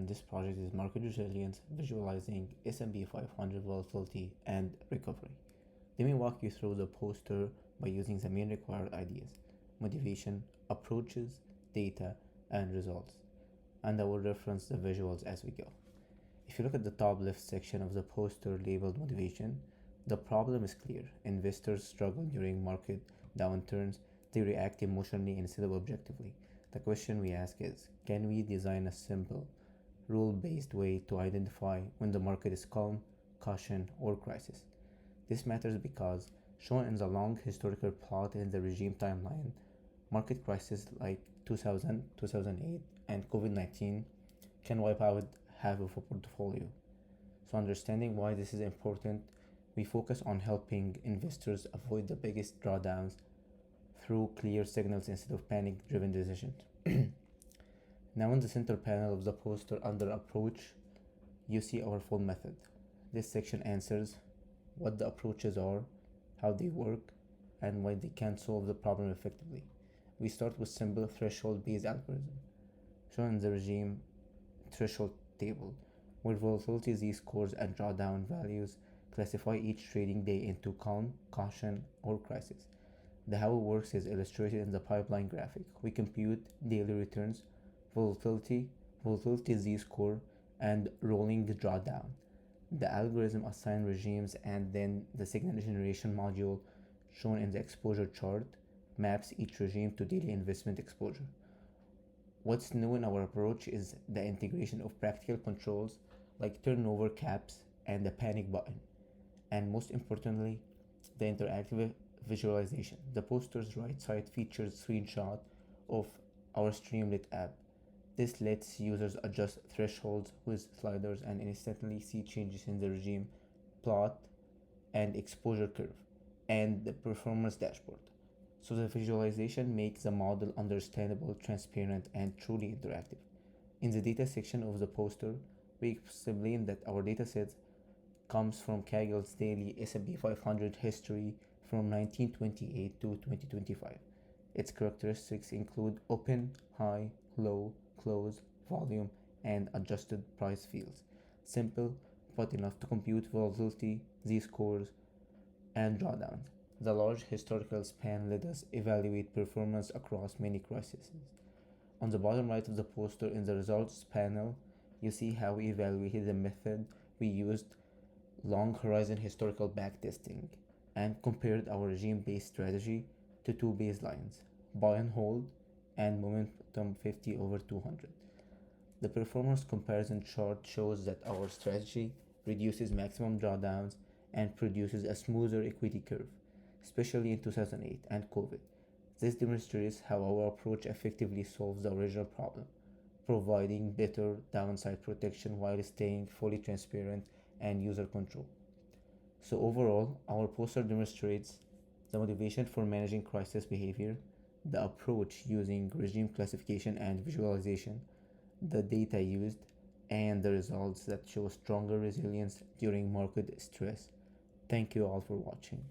and this project is Market Resilience, Visualizing S&P 500 Volatility and Recovery. Let me walk you through the poster by using the main required ideas: motivation, approaches, data, and results. And I will reference the visuals as we go. If you look at the top left section of the poster labeled motivation, the problem is clear. Investors struggle during market downturns. They react emotionally instead of objectively. The question we ask is, can we design a simple, rule-based way to identify when the market is calm, caution, or crisis? This matters because, shown in the long historical plot in the regime timeline, market crises like 2000, 2008, and COVID-19 can wipe out half of a portfolio. So understanding why this is important, we focus on helping investors avoid the biggest drawdowns through clear signals instead of panic-driven decisions. Now in the center panel of the poster under approach, you see our full method. This section answers what the approaches are, how they work, and why they can solve the problem effectively. We start with simple threshold-based algorithm, shown in the regime threshold table, where volatility z-scores and drawdown values classify each trading day into calm, caution, or crisis. The how it works is illustrated in the pipeline graphic. We compute daily returns, volatility z-score, and rolling drawdown. The algorithm assigns regimes, and then the signal generation module, shown in the exposure chart, maps each regime to daily investment exposure. What's new in our approach is the integration of practical controls like turnover caps and the panic button, and most importantly, the interactive visualization. The poster's right side features a screenshot of our Streamlit app. This lets users adjust thresholds with sliders and instantly see changes in the regime plot and exposure curve and the performance dashboard. So the visualization makes the model understandable, transparent, and truly interactive. In the data section of the poster, we explain that our dataset comes from Kaggle's daily S&P 500 history from 1928 to 2025. Its characteristics include open, high, low, close, volume, and adjusted price fields. Simple, but enough to compute volatility, z-scores, and drawdowns. The large historical span let us evaluate performance across many crises. On the bottom right of the poster in the results panel, you see how we evaluated the method. We used long horizon historical backtesting and compared our regime-based strategy to two baselines, buy and hold and momentum 50 over 200. The performance comparison chart shows that our strategy reduces maximum drawdowns and produces a smoother equity curve, especially in 2008 and COVID. This demonstrates how our approach effectively solves the original problem, providing better downside protection while staying fully transparent and user control. So overall, our poster demonstrates the motivation for managing crisis behavior, the approach using regime classification and visualization, the data used, and the results that show stronger resilience during market stress. Thank you all for watching.